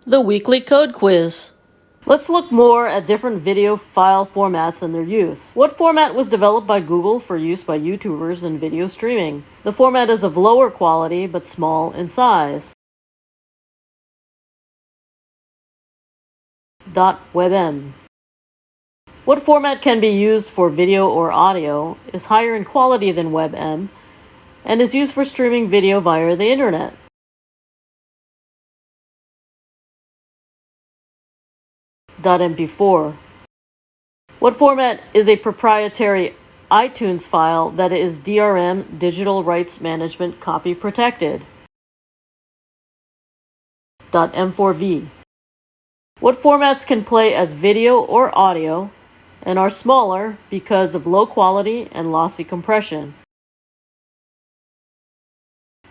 The weekly code quiz. Let's look more at different video file formats and their use. What format was developed by Google for use by YouTubers in video streaming? The format is of lower quality but small in size. .webm. What format can be used for video or audio, is higher in quality than webm, and is used for streaming video via the internet? .mp4. What format is a proprietary iTunes file that is DRM, digital rights management, copy protected? .m4v. What formats can play as video or audio and are smaller because of low quality and lossy compression?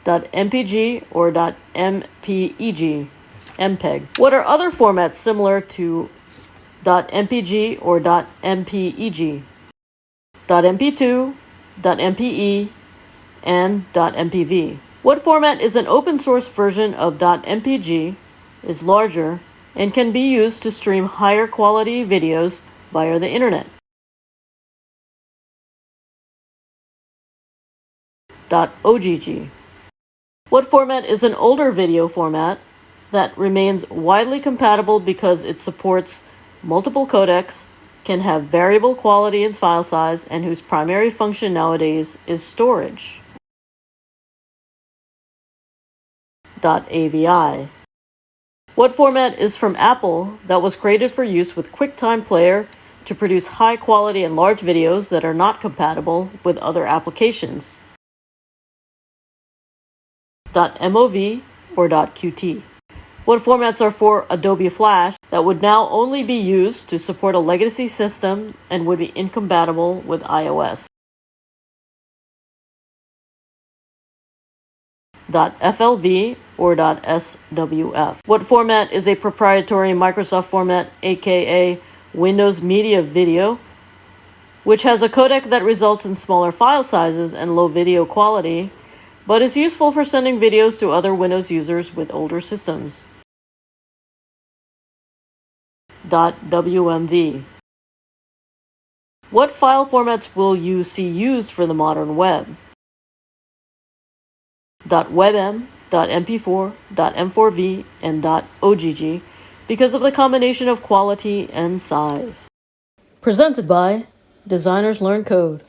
.mpg or .mpeg, MPEG. What are other formats similar to .mpg or .mpeg? .mp2, .mpe, and .mpv. What format is an open source version of .mpg, is larger, and can be used to stream higher quality videos via the internet? .ogg. What format is an older video format that remains widely compatible because it supports multiple codecs, can have variable quality and file size, and whose primary function nowadays is storage? .avi. What format is from Apple that was created for use with QuickTime Player to produce high quality and large videos that are not compatible with other applications? .mov or .qt. What formats are for Adobe Flash that would now only be used to support a legacy system and would be incompatible with iOS? .flv or .swf. What format is a proprietary Microsoft format, aka Windows Media Video, which has a codec that results in smaller file sizes and low video quality, but is useful for sending videos to other Windows users with older systems? .wmv. What file formats will you see used for the modern web? .webm, .mp4, .m4v, and .ogg because of the combination of quality and size. Presented by Designers Learn Code.